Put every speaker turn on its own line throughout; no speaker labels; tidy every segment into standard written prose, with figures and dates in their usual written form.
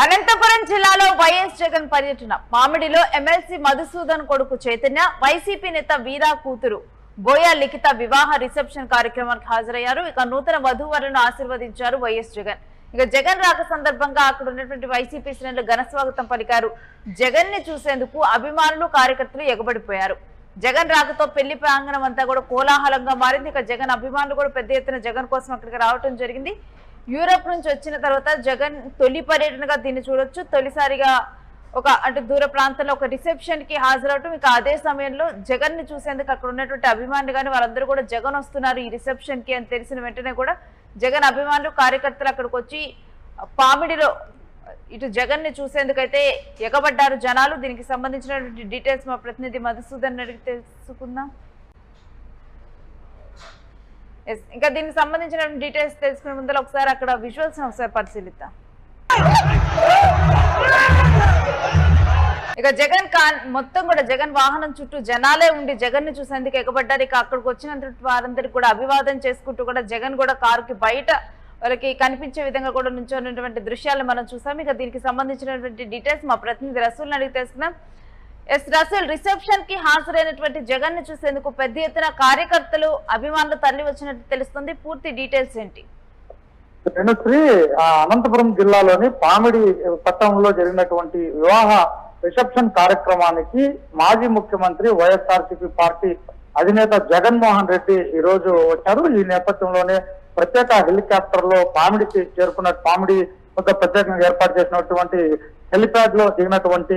అనంతపురం జిల్లాలో వైఎస్ జగన్ పర్యటన మామిడిలో ఎమ్మెల్సీ మధుసూదన్ కొడుకు చైతన్య వైసీపీ నేత వీరా కూతురు బోయా లిఖిత వివాహ రిసెప్షన్ కార్యక్రమానికి హాజరయ్యారు. ఇక నూతన వధూవరులను ఆశీర్వదించారు వైఎస్ జగన్. ఇక జగన్ రాక సందర్భంగా అక్కడ ఉన్నటువంటి వైసీపీ శ్రేణులు ఘన స్వాగతం పలికారు. జగన్ ని చూసేందుకు అభిమానులు కార్యకర్తలు ఎగబడిపోయారు. జగన్ రాకతో పెళ్లి ప్రాంగణం అంతా కూడా కోలాహలంగా మారింది. ఇక జగన్ అభిమానులు కూడా పెద్ద ఎత్తున జగన్ కోసం అక్కడికి రావడం జరిగింది. యూరప్ నుంచి వచ్చిన తర్వాత జగన్ తొలి పర్యటనగా దీన్ని చూడొచ్చు. తొలిసారిగా అంటే దూర ప్రాంతంలో ఒక రిసెప్షన్ కి హాజరవటం. ఇక అదే సమయంలో జగన్ ని చూసేందుకు అక్కడ ఉన్నటువంటి అభిమానులు కానీ వాళ్ళందరూ కూడా జగన్ వస్తున్నారు ఈ రిసెప్షన్ కి అని తెలిసిన వెంటనే కూడా జగన్ అభిమానులు కార్యకర్తలు అక్కడికి వచ్చి పామిడిలో ఇటు జగన్ ని చూసేందుకైతే ఎగబడ్డారు జనాలు. దీనికి సంబంధించినటువంటి డీటెయిల్స్ మా ప్రతినిధి మధుసూదన్ అడిగి తెలుసుకుందాం. ఇంకా దీనికి సంబంధించిన డీటెయిల్స్ తెలుసుకునే ముందర ఒకసారి అక్కడ విజువల్స్ ఒకసారి పరిశీలిద్దాం. ఇక జగన్ మొత్తం కూడా జగన్ వాహనం చుట్టూ జనాలే ఉండి జగన్ ని చూసేందుకు ఎగబడ్డారు. ఇక అక్కడికి వచ్చిన వారందరికీ కూడా అభివాదం చేసుకుంటూ కూడా జగన్ కూడా కారుకి బయట వాళ్ళకి కనిపించే విధంగా కూడా నుంచున్నటువంటి దృశ్యాలు మనం చూసాం. ఇక దీనికి సంబంధించినటువంటి డీటెయిల్స్ మా ప్రతినిధి రసూల్ అడిగి తెలుసుకున్నాం. రసూల్, రిసెప్షన్ కి హాజరైనటువంటి జగన్ ని చూసేందుకు పెద్ద ఎత్తున కార్యకర్తలు అభిమానులు తరలి వచ్చినట్టు తెలుస్తుంది. పూర్తి డీటెయిల్స్ ఏంటి?
అనంతపురం జిల్లాలోని పామిడి పట్టణంలో జరిగినటువంటి వివాహ రిసెప్షన్ కార్యక్రమానికి మాజీ ముఖ్యమంత్రి వైఎస్ఆర్సీపీ పార్టీ అధినేత జగన్మోహన్ రెడ్డి ఈ రోజు వచ్చారు. ఈ నేపథ్యంలోనే ప్రత్యేక హెలికాప్టర్ లో పామిడికి చేరుకున్న పామిడి వద్ద ప్రత్యేకంగా ఏర్పాటు చేసినటువంటి హెలిప్యాడ్ లో దిగినటువంటి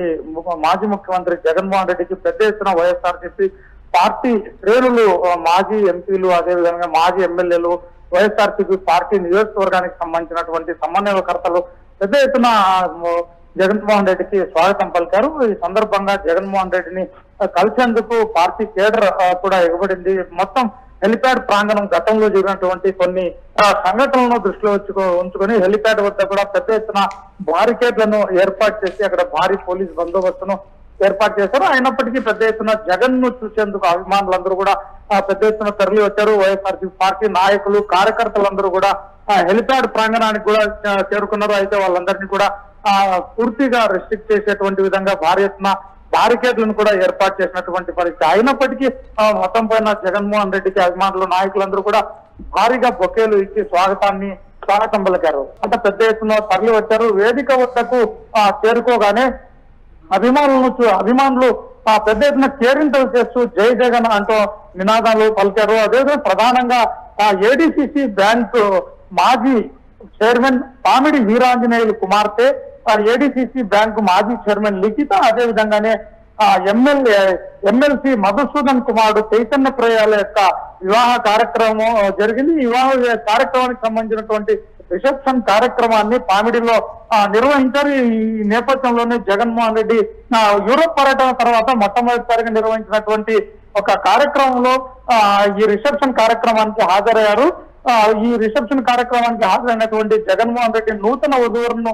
మాజీ ముఖ్యమంత్రి జగన్మోహన్ రెడ్డికి పెద్ద ఎత్తున వైఎస్ఆర్సీపీ పార్టీ శ్రేణులు, మాజీ ఎంపీలు, అదేవిధంగా మాజీ ఎమ్మెల్యేలు, వైఎస్ఆర్సీపీ పార్టీ నియోజకవర్గానికి సంబంధించినటువంటి సమన్వయకర్తలు పెద్ద ఎత్తున జగన్మోహన్ రెడ్డికి స్వాగతం పలికారు. ఈ సందర్భంగా జగన్మోహన్ రెడ్డిని కలిసేందుకు పార్టీ కేడర్ కూడా ఎగబడింది. మొత్తం హెలిప్యాడ్ ప్రాంగణం గతంలో జరిగినటువంటి కొన్ని సంఘటనలను దృష్టిలో ఉంచుకొని హెలిప్యాడ్ వద్ద కూడా పెద్ద ఎత్తున బారికేడ్లను ఏర్పాటు చేసి అక్కడ భారీ పోలీస్ బందోబస్తును ఏర్పాటు చేశారు. అయినప్పటికీ పెద్ద ఎత్తున జగన్ ను చూసేందుకు అభిమానులందరూ కూడా పెద్ద ఎత్తున తరలి వచ్చారు. వైఎస్ఆర్సీపీ పార్టీ నాయకులు, కార్యకర్తలందరూ కూడా హెలిప్యాడ్ ప్రాంగణానికి కూడా చేరుకున్నారు. అయితే వాళ్ళందరినీ కూడా పూర్తిగా రెస్ట్రిక్ట్ చేసేటువంటి విధంగా భారీ ఎత్తున బారికేడ్లను కూడా ఏర్పాటు చేసినటువంటి పరిస్థితి. అయినప్పటికీ మొత్తం పైన జగన్మోహన్ రెడ్డికి అభిమానులు, నాయకులందరూ కూడా భారీగా బొకేలు ఇచ్చి స్వాగతం పలికారు. అంత పెద్ద ఎత్తున తరలి వచ్చారు. వేదిక వద్దకు చేరుకోగానే అభిమానులు పెద్ద ఎత్తున కేరింతలు చేస్తూ జై జగన్ అంటూ నినాదాలు పలికారు. అదేవిధంగా ప్రధానంగా ఏడీసీసీ బ్యాంకు మాజీ చైర్మన్ పామిడి వీరాంజనేయులు కుమార్తె, ఏడీసీసీ బ్యాంకు మాజీ చైర్మన్ లిఖిత, అదేవిధంగానే ఎమ్మెల్సీ మధుసూదన్ కుమారుడు చైతన్య ప్రియాల యొక్క వివాహ కార్యక్రమం జరిగింది. ఈ వివాహ కార్యక్రమానికి సంబంధించినటువంటి రిసెప్షన్ కార్యక్రమాన్ని పామిడిలో నిర్వహించారు. ఈ నేపథ్యంలోనే జగన్మోహన్ రెడ్డి యూరోప్ పర్యటన తర్వాత మొట్టమొదటిసారిగా నిర్వహించినటువంటి ఒక కార్యక్రమంలో ఈ రిసెప్షన్ కార్యక్రమానికి హాజరయ్యారు. ఈ రిసెప్షన్ కార్యక్రమానికి హాజరైనటువంటి జగన్మోహన్ రెడ్డి నూతన వధువులను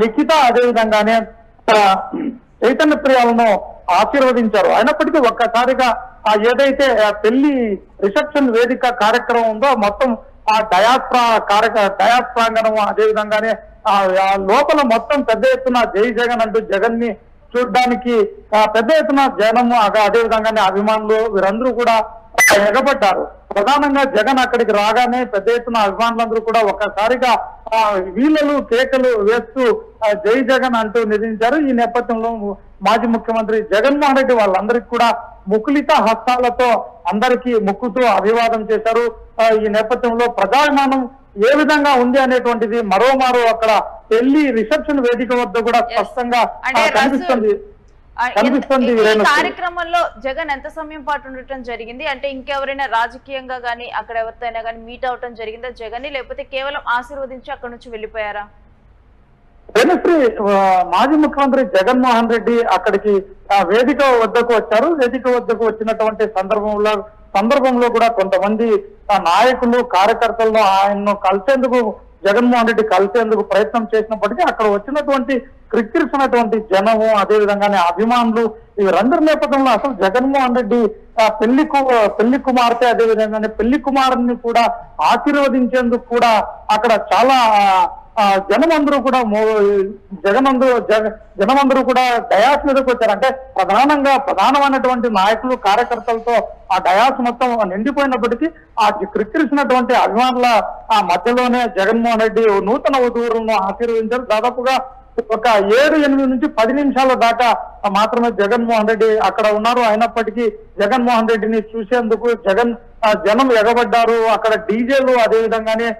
లిఖిత, అదేవిధంగానే చైతన్య ప్రియాలను ఆశీర్వదించారు. అయినప్పటికీ ఒక్కసారిగా ఏదైతే పెళ్లి రిసెప్షన్ వేదిక కార్యక్రమం ఉందో మొత్తం ఆ డయాస్ ప్రాంగణం, అదేవిధంగానే లోపల మొత్తం పెద్ద ఎత్తున జై జగన్ అంటూ జగన్ ని చూడడానికి పెద్ద ఎత్తున జనము, అదేవిధంగానే అభిమానులు వీరందరూ కూడా ఎగబడ్డారు. ప్రధానంగా జగన్ అక్కడికి రాగానే పెద్ద ఎత్తున అభిమానులందరూ కూడా ఒక్కసారిగా వీళ్ళలు కేకలు వేస్తూ జై జగన్ అంటూ నిధించారు. ఈ నేపథ్యంలో మాజీ ముఖ్యమంత్రి జగన్మోహన్ రెడ్డి వాళ్ళందరికీ కూడా ముకులిత హస్తాలతో అందరికీ ముక్కుతూ అభివాదం చేశారు. ఈ నేపథ్యంలో ప్రజాభిమానం ఏ విధంగా ఉంది అనేటువంటిది మరోమారు అక్కడ పెళ్లి రిసెప్షన్ వేదిక వద్ద కూడా స్పష్టంగా కనిపిస్తుంది.
కార్యక్రమంలో జగన్ ఎంత సమయం పాటు ఉండటం జరిగింది? అంటే ఇంకెవరైనా రాజకీయంగా గానీ అక్కడ ఎవరితోనైనా కానీ మీట్ అవటం జరిగిందా జగన్, లేకపోతే కేవలం ఆశీర్వదించి అక్కడ నుంచి వెళ్ళిపోయారా?
మాజీ ముఖ్యమంత్రి జగన్మోహన్ రెడ్డి అక్కడికి వేదిక వద్దకు వచ్చారు. వేదిక వద్దకు వచ్చినటువంటి సందర్భంలో కూడా కొంతమంది నాయకులు, కార్యకర్తలను ఆయన్ను కలిసేందుకు జగన్మోహన్ రెడ్డి కలిసేందుకు ప్రయత్నం చేసినప్పటికీ అక్కడ వచ్చినటువంటి క్రిక్కిరిసినటువంటి జనము, అదేవిధంగానే అభిమానులు, వీరందరి నేపథ్యంలో అసలు జగన్మోహన్ రెడ్డి పెళ్లి కుమార్తె, అదేవిధంగానే పెళ్లి కుమారుని కూడా ఆశీర్వదించేందుకు కూడా అక్కడ చాలా జనమందరూ కూడా జనమందరూ కూడా డయాస్ మీదకి వచ్చారు. అంటే ప్రధానమైనటువంటి నాయకులు కార్యకర్తలతో ఆ డయాస్ మొత్తం నిండిపోయినప్పటికీ ఆ క్రిక్కిరిసినటువంటి అభిమానుల ఆ మధ్యలోనే జగన్మోహన్ రెడ్డి నూతన వధువులను ఆశీర్వదించారు. దాదాపుగా ఒక 7-8 నుంచి 10 నిమిషాల దాకా మాత్రమే జగన్మోహన్ రెడ్డి అక్కడ ఉన్నారు. అయినప్పటికీ జగన్మోహన్ రెడ్డిని చూసేందుకు జనం ఎగబడ్డారు. అక్కడ డీజేలు అదే విధంగానే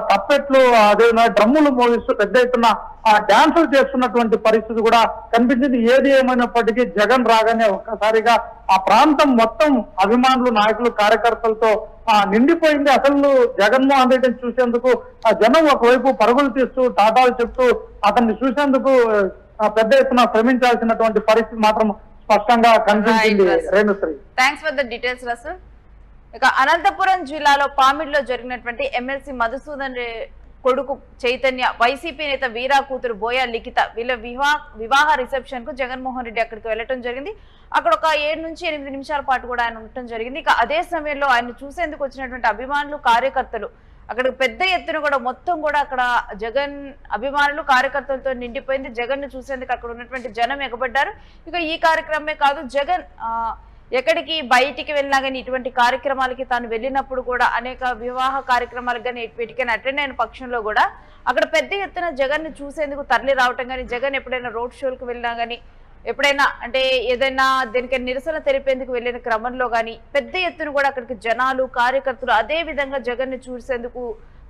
తప్పెట్లు అదేవిధంగా డ్రమ్ములు మోగిస్తూ పెద్ద ఎత్తున డాన్సులు చేస్తున్నటువంటి పరిస్థితి కూడా కనిపించింది. ఏది ఏమైనప్పటికీ జగన్ రాగానే ఒక్కసారిగా ఆ ప్రాంతం మొత్తం అభిమానులు, నాయకులు, కార్యకర్తలతో నిండిపోయింది. అసలు జగన్మోహన్ రెడ్డిని చూసేందుకు జనం ఒకవైపు పరుగులు తీస్తూ టాటాలు చెప్తూ అతన్ని చూసేందుకు పెద్ద ఎత్తున శ్రమించాల్సినటువంటి పరిస్థితి మాత్రం స్పష్టంగా కనిపించింది. Renushree,
thanks for the details Rasool. ఇక అనంతపురం జిల్లాలో పామిడిలో జరిగినటువంటి ఎమ్మెల్సీ మధుసూదన్ కొడుకు చైతన్య, వైసీపీ నేత వీరా కూతురు బోయా లిఖిత వీళ్ళ వివాహ రిసెప్షన్ కు జగన్మోహన్ రెడ్డి అక్కడికి వెళ్ళటం జరిగింది. అక్కడ ఒక 7 నుంచి 8 నిమిషాల పాటు కూడా ఆయన ఉండటం జరిగింది. ఇక అదే సమయంలో ఆయన చూసేందుకు వచ్చినటువంటి అభిమానులు, కార్యకర్తలు అక్కడ పెద్ద ఎత్తున కూడా మొత్తం కూడా అక్కడ జగన్ అభిమానులు, కార్యకర్తలతో నిండిపోయింది. జగన్ ను చూసేందుకు అక్కడ ఉన్నటువంటి జనం ఎగబడ్డారు. ఇక ఈ కార్యక్రమమే కాదు, జగన్ ఎక్కడికి బయటికి వెళ్ళినా కానీ ఇటువంటి కార్యక్రమాలకి తాను వెళ్ళినప్పుడు కూడా అనేక వివాహ కార్యక్రమాలకు కానీ వీటికైనా అటెండ్ అయిన పక్షంలో కూడా అక్కడ పెద్ద ఎత్తున జగన్ ని చూసేందుకు తరలి రావటం కానీ, జగన్ ఎప్పుడైనా రోడ్ షోలకు వెళ్ళినా కానీ, ఎప్పుడైనా అంటే ఏదైనా దీనికి నిరసన తెలిపేందుకు వెళ్ళిన క్రమంలో కానీ పెద్ద ఎత్తున కూడా అక్కడికి జనాలు, కార్యకర్తలు అదే విధంగా జగన్ ని చూసేందుకు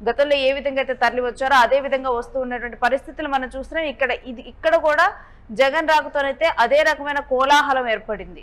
గతంలో ఏ విధంగా అయితే తరలి వచ్చారో అదే విధంగా వస్తూ ఉన్నటువంటి పరిస్థితులు మనం చూస్తున్నాం. ఇక్కడ కూడా జగన్ రాకతోనైతే అదే రకమైన కోలాహలం ఏర్పడింది.